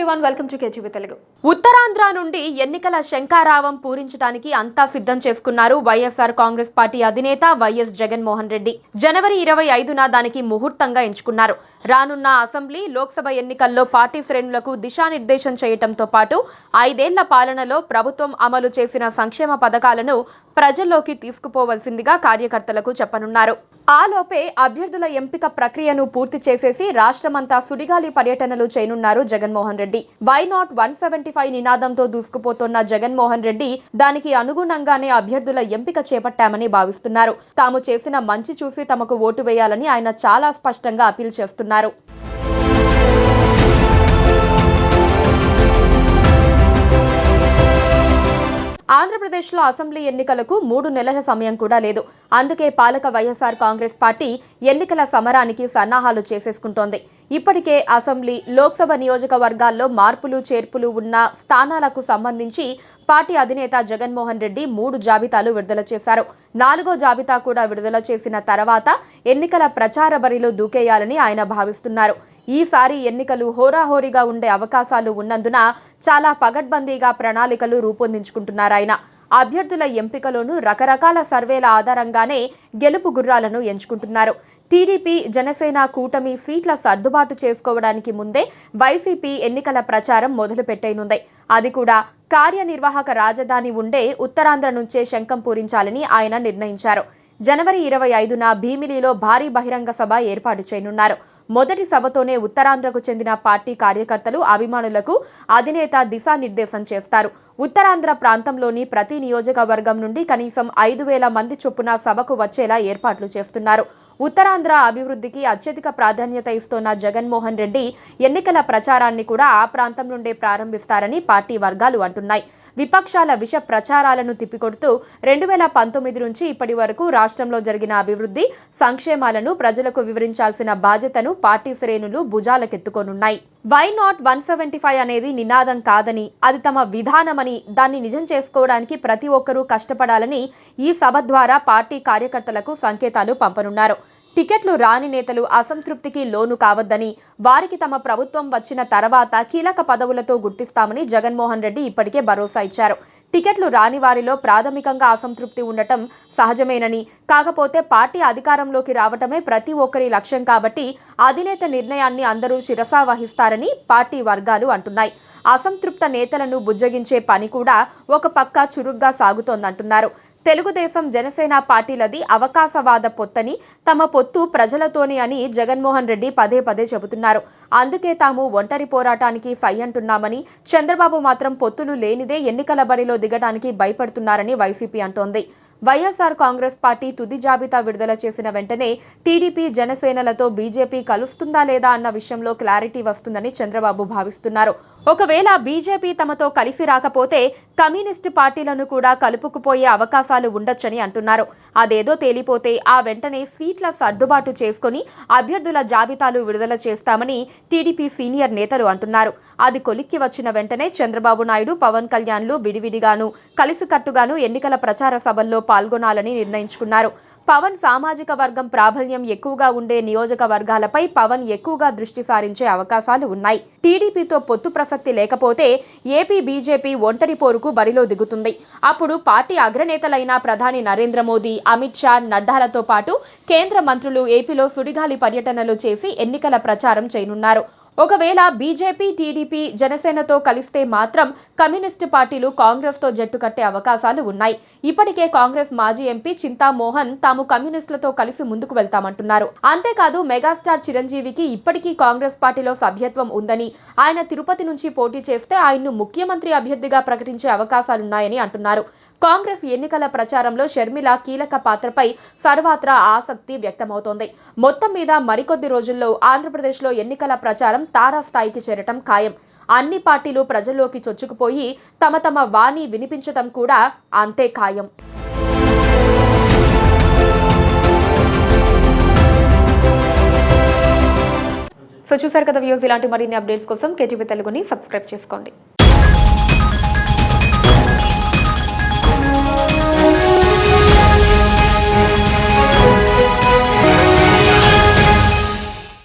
Everyone, welcome to KGB Telugu. Uttarandhra నుండి ఎన్నికల శంఖారావం పూరించడానికి అంతా సిద్ధం చేసుకున్నారు వైఎస్ఆర్ కాంగ్రెస్ పార్టీ అధినేత వైఎస్ జగన్మోహన్ రెడ్డి. జనవరి 25న దానికి ముహూర్తంగా ఎంచుకున్నారు. రానున్న అసెంబ్లీ, లోక్సభ ఎన్నికల్లో పార్టీ శ్రేణులకు దిశానిర్దేశం చేయడంతో పాటు 5 ఏళ్ల పాలనలో ప్రభుత్వం అమలు చేసిన సంక్షేమ పథకాలను ప్రజల్లోకి తీసుకుపోవలసిందిగా కార్యకర్తలకు చెప్పనున్నారు. ఆలోపే అభ్యర్థుల ఎంపిక ప్రక్రియను పూర్తి చేసేసి రాష్ట్రమంతా సుడిగాలి పర్యటనలు చేయనున్నారు జగన్మోహన్ రెడ్డి. వై నాట్ 175 నినాదంతో దూసుకుపోతున్న జగన్మోహన్ రెడ్డి దానికి అనుగుణంగానే అభ్యర్థుల ఎంపిక చేపట్టామని భావిస్తున్నారు. తాము చేసిన మంచి చూసి తమకు ఓటు వేయాలని ఆయన చాలా స్పష్టంగా అపీల్ చేస్తున్నారు. ఆంధ్రప్రదేశ్లో అసెంబ్లీ ఎన్నికలకు 3 నెలల సమయం కూడా లేదు. అందుకే పాలక వైఎస్ఆర్ కాంగ్రెస్ పార్టీ ఎన్నికల సమరానికి సన్నాహాలు చేసేసుకుంటోంది. ఇప్పటికే అసెంబ్లీ, లోక్సభ నియోజకవర్గాల్లో మార్పులు చేర్పులు ఉన్న స్థానాలకు సంబంధించి పార్టీ అధినేత జగన్మోహన్ రెడ్డి 3 జాబితాలు విడుదల చేశారు. 4వ జాబితా కూడా విడుదల చేసిన తర్వాత ఎన్నికల ప్రచార బరిలో దూకేయాలని ఆయన భావిస్తున్నారు. ఈసారి ఎన్నికలు హోరాహోరీగా ఉండే అవకాశాలు ఉన్నందున చాలా పగడ్బందీగా ప్రణాళికలు రూపొందించుకుంటున్నారు ఆయన. అభ్యర్థుల ఎంపికలోనూ రకరకాల సర్వేల ఆధారంగానే గెలుపు గుర్రాలను ఎంచుకుంటున్నారు. టీడీపీ, జనసేన కూటమి సీట్ల సర్దుబాటు చేసుకోవడానికి ముందే వైసీపీ ఎన్నికల ప్రచారం మొదలు పెట్టేనుంది. అది కూడా కార్యనిర్వాహక రాజధాని ఉండే ఉత్తరాంధ్ర నుంచే శంఖం పూరించాలని ఆయన నిర్ణయించారు. జనవరి 25న భీమిలిలో భారీ బహిరంగ సభ ఏర్పాటు చేయనున్నారు. మొదటి సభతోనే ఉత్తరాంధ్రకు చెందిన పార్టీ కార్యకర్తలు, అభిమానులకు అధినేత దిశానిర్దేశం చేస్తారు. ఉత్తరాంధ్ర ప్రాంతంలోని ప్రతి నియోజకవర్గం నుండి కనీసం 5,000 మంది చొప్పున సభకు వచ్చేలా ఏర్పాట్లు చేస్తున్నారు. ఉత్తరాంధ్ర అభివృద్ధికి అత్యధిక ప్రాధాన్యత ఇస్తున్న జగన్మోహన్ రెడ్డి ఎన్నికల ప్రచారాన్ని కూడా ఆ ప్రాంతం నుండే ప్రారంభిస్తారని పార్టీ వర్గాలు అంటున్నాయి. విపక్షాల విష ప్రచారాలను తిప్పికొడుతూ 2019 నుంచి ఇప్పటి వరకు రాష్ట్రంలో జరిగిన అభివృద్ధి, సంక్షేమాలను ప్రజలకు వివరించాల్సిన బాధ్యతను పార్టీ శ్రేణులు భుజాలకెత్తుకోనున్నాయి. వై నాట్ 175 అనేది నినాదం కాదని, అది తమ విధానమని, దాన్ని నిజం చేసుకోవడానికి ప్రతి ఒక్కరూ కష్టపడాలని ఈ సభ ద్వారా పార్టీ కార్యకర్తలకు సంకేతాలు పంపనున్నారు. టికెట్లు రాని నేతలు అసంతృప్తికి లోను కావద్దని, వారికి తమ ప్రభుత్వం వచ్చిన తర్వాత కీలక పదవులతో గుర్తిస్తామని జగన్మోహన్ రెడ్డి ఇప్పటికే భరోసా ఇచ్చారు. టికెట్లు రాని వారిలో ప్రాథమికంగా అసంతృప్తి ఉండటం సహజమేనని, కాకపోతే పార్టీ అధికారంలోకి రావటమే ప్రతి ఒక్కరి లక్ష్యం కాబట్టి అధినేత నిర్ణయాన్ని అందరూ శిరసా వహిస్తారని పార్టీ వర్గాలు అంటున్నాయి. అసంతృప్త నేతలను బుజ్జగించే పని కూడా ఒక పక్క చురుగ్గా సాగుతోందంటున్నారు. తెలుగుదేశం, జనసేన పార్టీలది అవకాశవాద పొత్తని, తమ పొత్తు ప్రజలతోని అని జగన్మోహన్ రెడ్డి పదే పదే చెబుతున్నారు. అందుకే తాము ఒంటరి పోరాటానికి సై అంటున్నామని, చంద్రబాబు మాత్రం పొత్తులు లేనిదే ఎన్నికల బరిలో దిగడానికి భయపడుతున్నారని వైసీపీ అంటోంది. వైఎస్ఆర్ కాంగ్రెస్ పార్టీ తుది జాబితా విడుదల చేసిన వెంటనే టీడీపీ, జనసేనలతో బీజేపీ కలుస్తుందా లేదా అన్న విషయంలో క్లారిటీ వస్తుందని చంద్రబాబు భావిస్తున్నారు. ఒకవేళ బీజేపీ తమతో కలిసి రాకపోతే కమ్యూనిస్టు పార్టీలను కూడా కలుపుకుపోయే అవకాశాలు ఉండొచ్చని అంటున్నారు. అదేదో తేలిపోతే ఆ వెంటనే సీట్ల సర్దుబాటు చేసుకుని అభ్యర్థుల జాబితాలు విడుదల చేస్తామని టీడీపీ సీనియర్ నేతలు అంటున్నారు. అది కొలిక్కి వచ్చిన వెంటనే చంద్రబాబు నాయుడు, పవన్ కళ్యాణ్లు విడివిడిగాను, కలిసికట్టుగాను ఎన్నికల ప్రచార సభల్లో పాల్గొనాలని నిర్ణయించుకున్నారు. పవన్ సామాజిక వర్గం ప్రాబల్యం ఎక్కువగా ఉండే నియోజకవర్గాలపై పవన్ ఎక్కువగా దృష్టి సారించే అవకాశాలు ఉన్నాయి. టీడీపీతో పొత్తు ప్రసక్తి లేకపోతే ఏపీ బీజేపీ ఒంటరి పోరుకు బరిలో దిగుతుంది. అప్పుడు పార్టీ అగ్రనేతలైన ప్రధాని నరేంద్ర మోదీ, అమిత్ షా, నడ్డాలతో పాటు కేంద్ర మంత్రులు ఏపీలో సుడిగాలి పర్యటనలు చేసి ఎన్నికల ప్రచారం చేయనున్నారు. ఒకవేళ బీజేపీ, టీడీపీ, జనసేనతో కలిస్తే మాత్రం కమ్యూనిస్టు పార్టీలు కాంగ్రెస్తో జట్టు కట్టే అవకాశాలు ఉన్నాయి. ఇప్పటికే కాంగ్రెస్ మాజీ ఎంపీ చింతామోహన్ తాము కమ్యూనిస్టులతో కలిసి ముందుకు వెళ్తామంటున్నారు. అంతేకాదు మెగాస్టార్ చిరంజీవికి ఇప్పటికీ కాంగ్రెస్ పార్టీలో సభ్యత్వం ఉందని, ఆయన తిరుపతి నుంచి పోటీ చేస్తే ఆయన్ను ముఖ్యమంత్రి అభ్యర్థిగా ప్రకటించే అవకాశాలున్నాయని అంటున్నారు. కాంగ్రెస్ ఎన్నికల ప్రచారంలో షర్మిల కీలక పాత్రపై సర్వత్రా ఆసక్తి వ్యక్తమవుతోంది. మొత్తం మీద మరికొద్ది రోజుల్లో ఆంధ్రప్రదేశ్లో ఎన్నికల ప్రచారం తారాస్థాయికి చేరటం ఖాయం. అన్ని పార్టీలు ప్రజల్లోకి చొచ్చుకుపోయి తమ తమ వాణి వినిపించటం కూడా అంతే ఖాయం. సో చూసారు కదా వ్యూస్, ఇలాంటి మరిన్ని అప్డేట్స్ కోసం కేటీవీ తెలుగుని సబ్స్క్రైబ్ చేసుకోండి.